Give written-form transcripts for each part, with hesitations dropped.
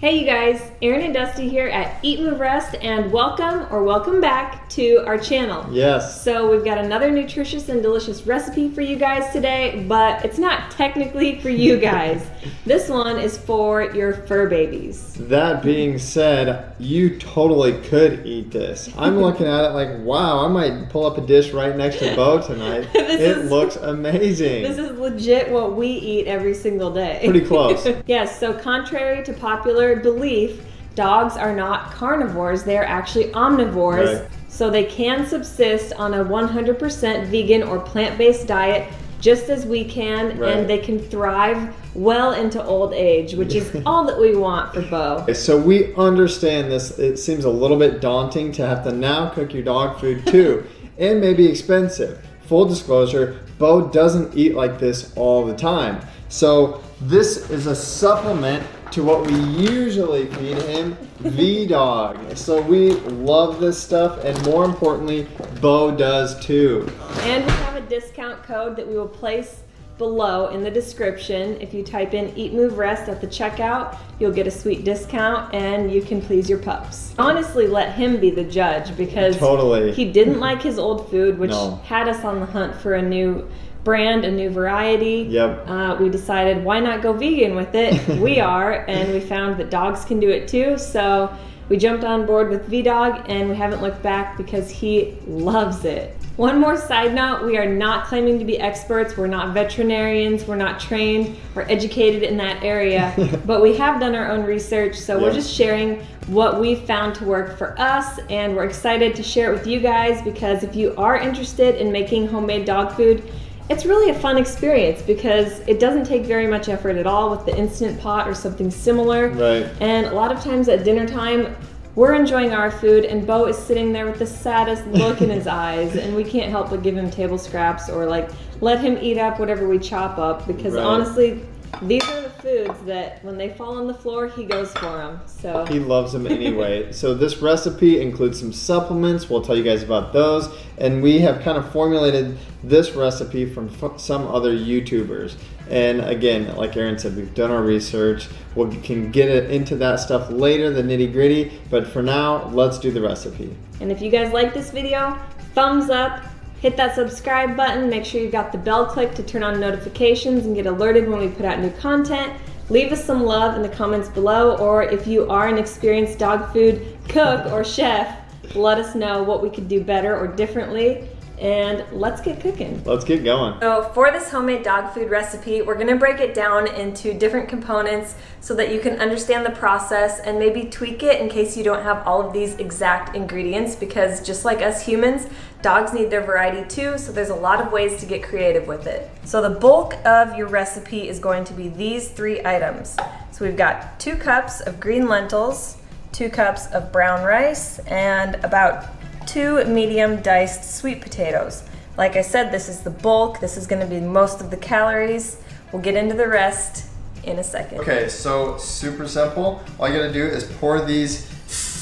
Hey you guys, Erin and Dusty here at Eat, Move, Rest, and welcome back to our channel. Yes. So we've got another nutritious and delicious recipe for you guys today, but it's not technically for you guys. This one is for your fur babies. That being said, you totally could eat this. I'm looking at it like, wow, I might pull up a dish right next to Bo tonight. It looks amazing. This is legit what we eat every single day. Pretty close. Yes, so contrary to popular belief, dogs are not carnivores, they are actually omnivores. Right. So they can subsist on a 100% vegan or plant-based diet just as we can, right. And they can thrive well into old age, which is all that we want for Bo. So we understand this. It seems a little bit daunting to have to now cook your dog food too, and maybe expensive. Full disclosure, Bo doesn't eat like this all the time. So this is a supplement to what we usually feed him, V-Dog. So we love this stuff, and more importantly, Bo does too. And we have a discount code that we will place below in the description. If you type in Eat, Move, Rest at the checkout, you'll get a sweet discount and you can please your pups. Honestly, let him be the judge because totally. He didn't like his old food, which No. had us on the hunt for a new brand, a new variety. Yep. We decided why not go vegan with it? We are, and we found that dogs can do it too. So we jumped on board with V-Dog and we haven't looked back because he loves it. One more side note, we are not claiming to be experts. We're not veterinarians. We're not trained or educated in that area, but we have done our own research. So we're just sharing what we've found to work for us, and we're excited to share it with you guys because if you are interested in making homemade dog food, it's really a fun experience because it doesn't take very much effort at all with the Instant Pot or something similar. Right. And a lot of times at dinner time, we're enjoying our food and Bo is sitting there with the saddest look in his eyes, and we can't help but give him table scraps or like let him eat up whatever we chop up because honestly, these are the foods that when they fall on the floor, he goes for them. So he loves them anyway. So this recipe includes some supplements. We'll tell you guys about those. And we have kind of formulated this recipe from some other YouTubers. And again, like Erin said, we've done our research. We can get into that stuff later, the nitty gritty. But for now, let's do the recipe. And if you guys like this video, thumbs up. Hit that subscribe button, make sure you've got the bell clicked to turn on notifications and get alerted when we put out new content. Leave us some love in the comments below, or if you are an experienced dog food cook or chef, let us know what we could do better or differently. And let's get cooking. Let's get going. So for this homemade dog food recipe, we're gonna break it down into different components so that you can understand the process and maybe tweak it in case you don't have all of these exact ingredients, because just like us humans, dogs need their variety too, so there's a lot of ways to get creative with it. So the bulk of your recipe is going to be these three items. So we've got 2 cups of green lentils, 2 cups of brown rice, and about 2 medium diced sweet potatoes. Like I said, this is the bulk. This is going to be most of the calories. We'll get into the rest in a second. Okay, so super simple. All you gotta do is pour these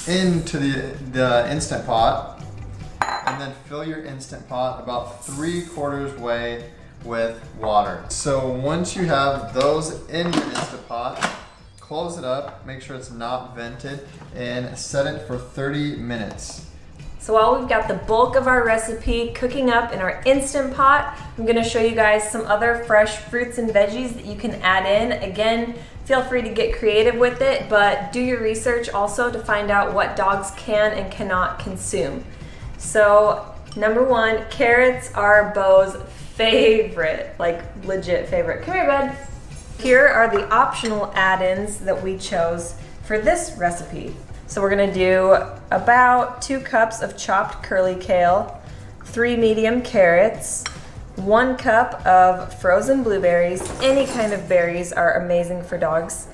into the Instant Pot, and then fill your Instant Pot about 3/4 way with water. So once you have those in your Instant Pot, close it up, make sure it's not vented, and set it for 30 minutes. So while we've got the bulk of our recipe cooking up in our Instant Pot, I'm gonna show you guys some other fresh fruits and veggies that you can add in. Again, feel free to get creative with it, but do your research also to find out what dogs can and cannot consume. So number 1, carrots are Bo's favorite, like legit favorite. Come here, bud. Here are the optional add-ins that we chose for this recipe. So we're gonna do about 2 cups of chopped curly kale, 3 medium carrots, 1 cup of frozen blueberries. Any kind of berries are amazing for dogs.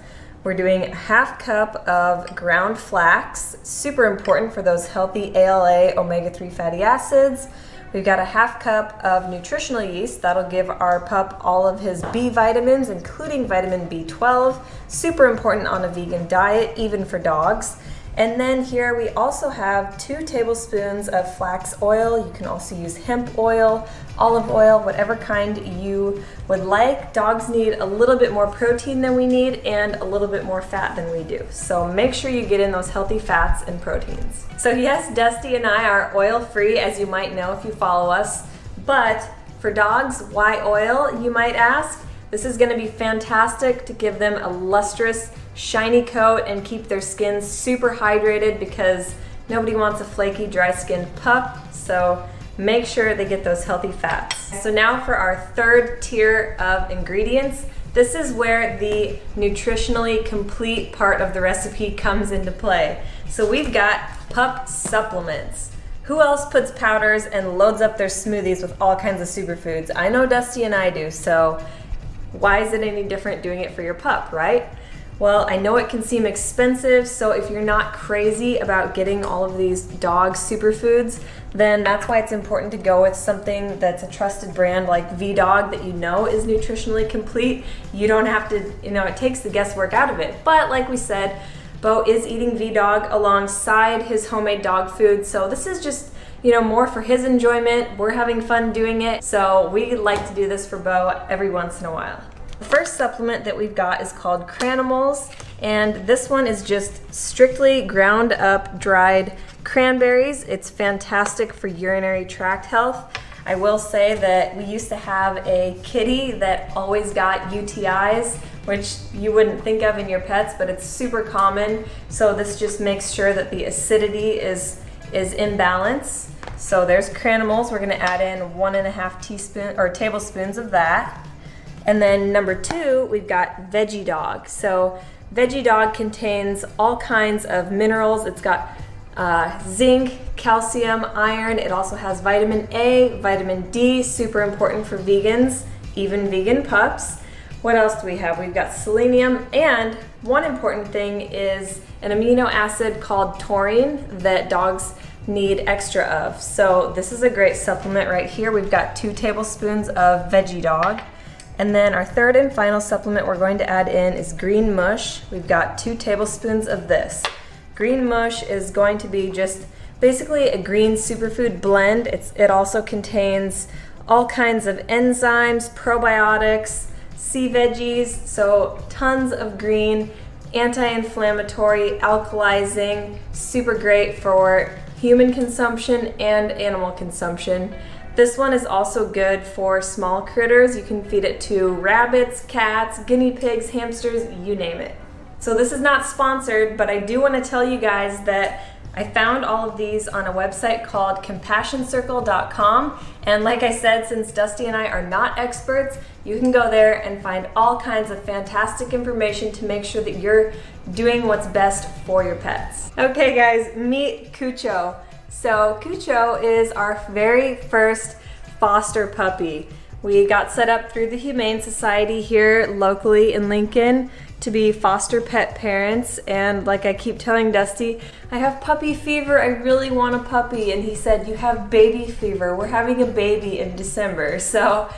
We're doing 1/2 cup of ground flax, super important for those healthy ALA omega-3 fatty acids. We've got 1/2 cup of nutritional yeast. That'll give our pup all of his B vitamins, including vitamin B12. Super important on a vegan diet, even for dogs. And then here we also have 2 tablespoons of flax oil. You can also use hemp oil, olive oil, whatever kind you would like. Dogs need a little bit more protein than we need and a little bit more fat than we do. So make sure you get in those healthy fats and proteins. So yes, Dusty and I are oil-free, as you might know if you follow us. But for dogs, why oil, you might ask? This is going to be fantastic to give them a lustrous, shiny coat and keep their skin super hydrated, because nobody wants a flaky, dry-skinned pup. So make sure they get those healthy fats. So now for our 3rd tier of ingredients. This is where the nutritionally complete part of the recipe comes into play. So we've got pup supplements. Who else puts powders and loads up their smoothies with all kinds of superfoods? I know Dusty and I do, so why is it any different doing it for your pup, right? Well, I know it can seem expensive, so if you're not crazy about getting all of these dog superfoods, then that's why it's important to go with something that's a trusted brand like VDog that you know is nutritionally complete. You don't have to, it takes the guesswork out of it. But like we said, Bo is eating VDog alongside his homemade dog food, so this is just more for his enjoyment. We're having fun doing it, so we like to do this for Bo every once in a while. The first supplement that we've got is called Cranimals, and this one is just strictly ground up dried cranberries. It's fantastic for urinary tract health. I will say that we used to have a kitty that always got UTIs, which you wouldn't think of in your pets, but it's super common. So this just makes sure that the acidity is in balance. So there's Cranimals. We're going to add in 1.5 tablespoons of that. And then number 2, we've got Veggie Dog. So Veggie Dog contains all kinds of minerals. It's got zinc, calcium, iron. It also has vitamin A, vitamin D, super important for vegans, even vegan pups. What else do we have? We've got selenium, and one important thing is an amino acid called taurine that dogs need extra of. So this is a great supplement right here. We've got 2 tablespoons of Veggie Dog. And then our 3rd and final supplement we're going to add in is green mush. We've got 2 tablespoons of this. Green mush is going to be just basically a green superfood blend. It also contains all kinds of enzymes, probiotics, sea veggies, so tons of green, anti-inflammatory, alkalizing, super great for human consumption and animal consumption. This one is also good for small critters. You can feed it to rabbits, cats, guinea pigs, hamsters, you name it. So this is not sponsored, but I do want to tell you guys that I found all of these on a website called CompassionCircle.com, and like I said, since Dusty and I are not experts, you can go there and find all kinds of fantastic information to make sure that you're doing what's best for your pets. Okay guys, meet Cucho. So Cucho is our very first foster puppy. We got set up through the Humane Society here locally in Lincoln to be foster pet parents, and like I keep telling Dusty, I have puppy fever, I really want a puppy, and he said, you have baby fever, we're having a baby in December. So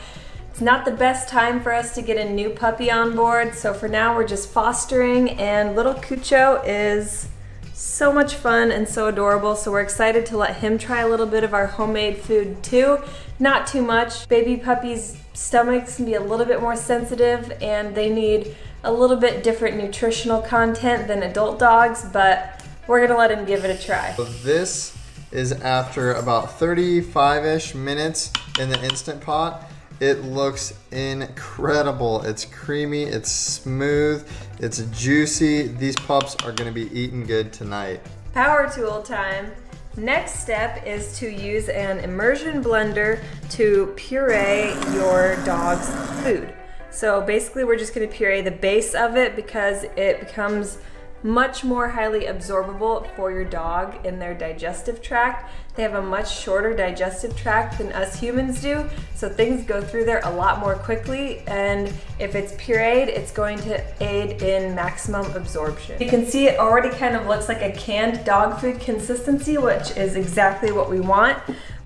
it's not the best time for us to get a new puppy on board, so for now we're just fostering, and little Cucho is so much fun and so adorable, so we're excited to let him try a little bit of our homemade food too. Not too much. Baby puppies' stomachs can be a little bit more sensitive and they need a little bit different nutritional content than adult dogs, but we're gonna let him give it a try. So this is after about 35-ish minutes in the Instant Pot. It looks incredible. It's creamy, it's smooth, it's juicy. These pups are gonna be eating good tonight. Power tool time. Next step is to use an immersion blender to puree your dog's food. So basically we're just gonna puree the base of it because it becomes much more highly absorbable for your dog in their digestive tract. They have a much shorter digestive tract than us humans do, so things go through there a lot more quickly, and if it's pureed, it's going to aid in maximum absorption. You can see it already kind of looks like a canned dog food consistency, which is exactly what we want,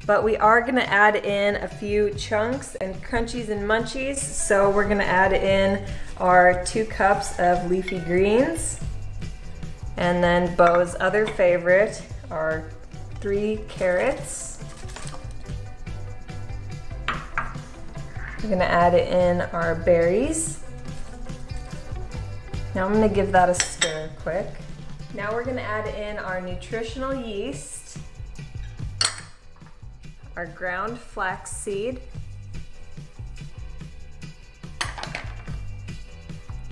but we are gonna add in a few chunks and crunchies and munchies, so we're gonna add in our 2 cups of leafy greens. And then Bo's other favorite are 3 carrots. We're gonna add in our berries. Now I'm gonna give that a stir quick. Now we're gonna add in our nutritional yeast, our ground flax seed,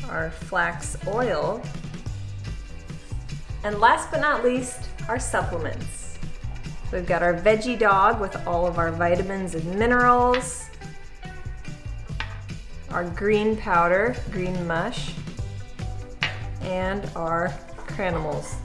our flax oil, and last but not least, our supplements. We've got our veggie dog with all of our vitamins and minerals, our green powder, green mush, and our cranimals.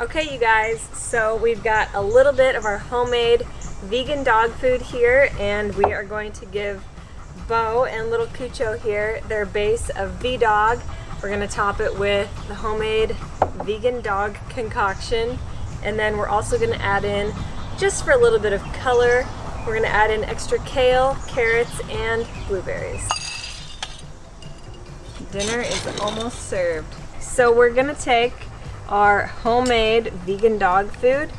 Okay, you guys, so we've got a little bit of our homemade vegan dog food here, and we are going to give Bo and little Cucho here their base of V-Dog. We're gonna top it with the homemade vegan dog concoction, and then we're also gonna add in, just for a little bit of color, we're gonna add in extra kale, carrots, and blueberries. Dinner is almost served. So we're gonna take our homemade vegan dog food,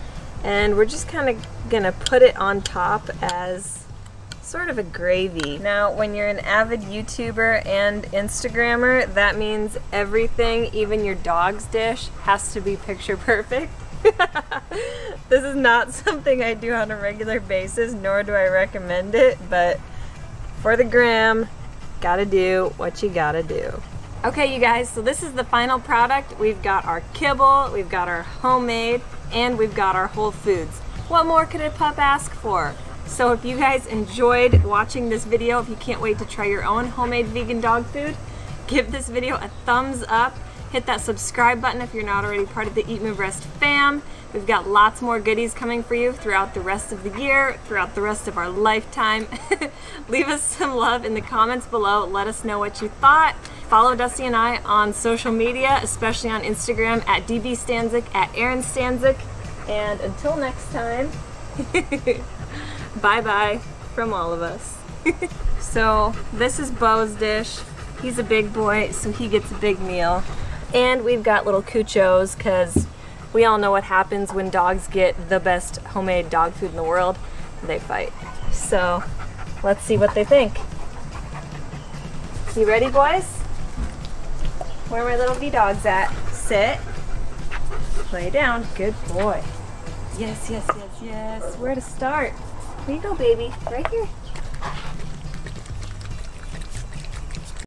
and we're just kind of gonna put it on top as sort of a gravy. Now, when you're an avid YouTuber and Instagrammer, that means everything, even your dog's dish, has to be picture perfect. This is not something I do on a regular basis, nor do I recommend it, but for the gram, gotta do what you gotta do. Okay, you guys, so this is the final product. We've got our kibble, we've got our homemade, and we've got our Whole Foods. What more could a pup ask for? So if you guys enjoyed watching this video, if you can't wait to try your own homemade vegan dog food, give this video a thumbs up. Hit that subscribe button if you're not already part of the Eat Move Rest fam. We've got lots more goodies coming for you throughout the rest of the year, throughout the rest of our lifetime. Leave us some love in the comments below. Let us know what you thought. Follow Dusty and I on social media, especially on Instagram at DBStanzik, at Aaron Stanzik. And until next time, bye-bye from all of us. So this is Bo's dish. He's a big boy, so he gets a big meal. And we've got little Cuchos, because we all know what happens when dogs get the best homemade dog food in the world. They fight. So let's see what they think. You ready, boys? Where are my little V-Dogs at? Sit. Lay down. Good boy. Yes, yes, yes, yes. Where to start? Here you go, baby. Right here.